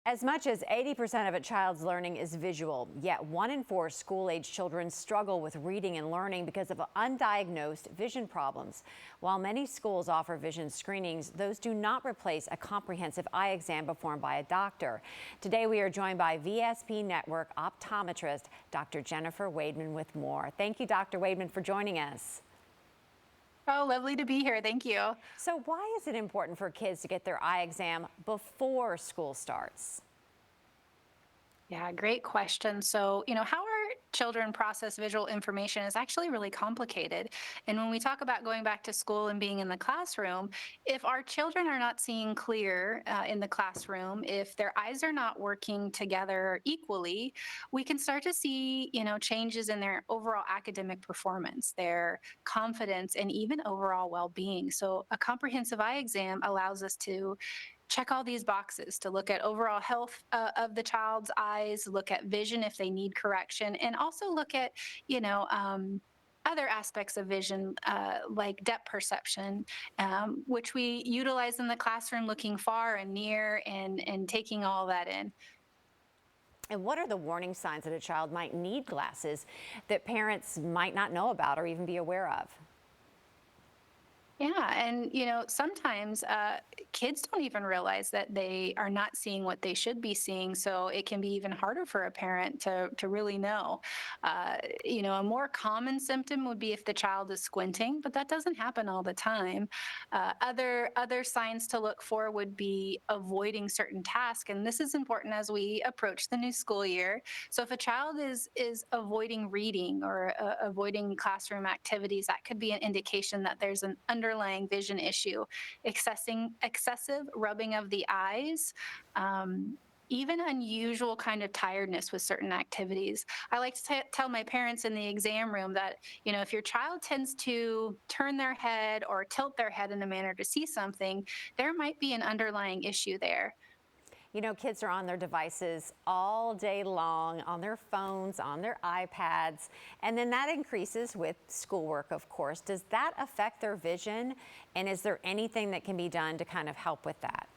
As much as 80% of a child's learning is visual, yet 1 in 4 school-age children struggle with reading and learning because of undiagnosed vision problems. While many schools offer vision screenings, those do not replace a comprehensive eye exam performed by a doctor. Today we are joined by VSP Network optometrist Dr. Jennifer Wademan with more. Thank you, Dr. Wademan, for joining us. Oh, lovely to be here. Thank you. So why is it important for kids to get their eye exam before school starts? Yeah, great question. So, how our children process visual information is actually really complicated. And when we talk about going back to school and being in the classroom, if our children are not seeing clear in the classroom, if their eyes are not working together equally, we can start to see, changes in their overall academic performance, their confidence, and even overall well-being. So, a comprehensive eye exam allows us to check all these boxes to look at overall health of the child's eyes, look at vision if they need correction, and also look at, you know, um, other aspects of vision, like depth perception, which we utilize in the classroom, looking far and near and taking all that in. And what are the warning signs that a child might need glasses that parents might not know about or even be aware of? Yeah, and sometimes kids don't even realize that they are not seeing what they should be seeing, so it can be even harder for a parent to really know. A more common symptom would be if the child is squinting, but that doesn't happen all the time. Other signs to look for would be avoiding certain tasks, and this is important as we approach the new school year. So if a child is avoiding reading or avoiding classroom activities, that could be an indication that there's an underlying vision issue. Excessive rubbing of the eyes, even unusual kind of tiredness with certain activities. I like to tell my parents in the exam room that, if your child tends to turn their head or tilt their head in a manner to see something, there might be an underlying issue there. You know, kids are on their devices all day long, on their phones, on their iPads, and then that increases with schoolwork, of course. Does that affect their vision? And is there anything that can be done to kind of help with that?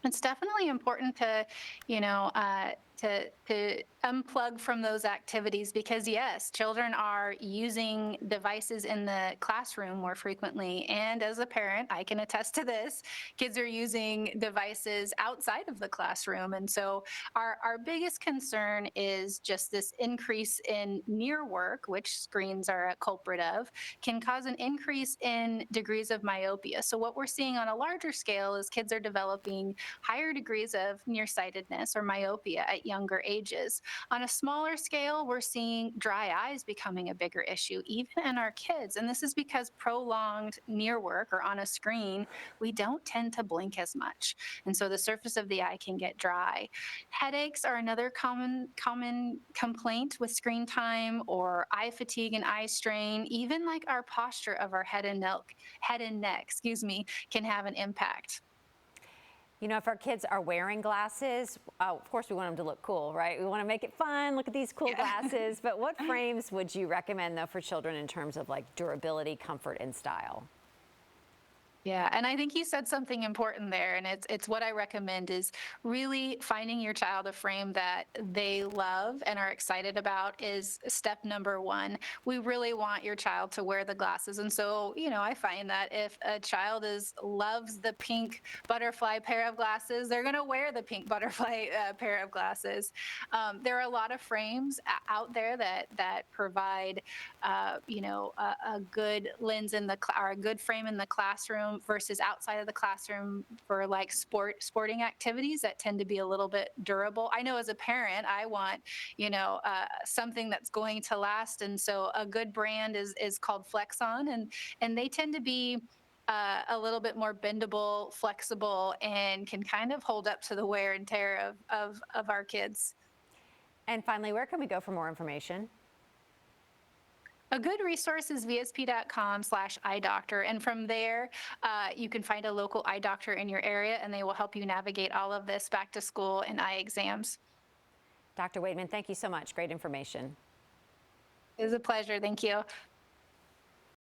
It's definitely important to, to unplug from those activities because yes, children are using devices in the classroom more frequently. And as a parent, I can attest to this. Kids are using devices outside of the classroom. And so our biggest concern is just this increase in near work, which screens are a culprit of, can cause an increase in degrees of myopia. So what we're seeing on a larger scale is kids are developing higher degrees of nearsightedness or myopia at younger ages. On a smaller scale, we're seeing dry eyes becoming a bigger issue, even in our kids. And this is because prolonged near work or on a screen, we don't tend to blink as much. And so the surface of the eye can get dry. Headaches are another common complaint with screen time, or eye fatigue and eye strain. Even like our posture of our head and neck, can have an impact. You know, if our kids are wearing glasses, of course we want them to look cool, right? We want to make it fun, look at these cool glasses. But what frames would you recommend, though, for children in terms of like durability, comfort, and style? Yeah, and I think you said something important there, and it's what I recommend is really finding your child a frame that they love and are excited about is step number one. We really want your child to wear the glasses, and so I find that if a child loves the pink butterfly pair of glasses, they're going to wear the pink butterfly pair of glasses. There are a lot of frames out there that provide a good lens or a good frame in the classroom versus outside of the classroom for like sporting activities that tend to be a little bit durable. I know as a parent, I want something that's going to last, and so a good brand is called Flexon, and they tend to be a little bit more bendable, flexible, and can kind of hold up to the wear and tear of our kids. And finally, where can we go for more information? A good resource is vsp.com/eye doctor. And from there, you can find a local eye doctor in your area, and they will help you navigate all of this back to school and eye exams. Dr. Wademan, thank you so much. Great information. It was a pleasure. Thank you.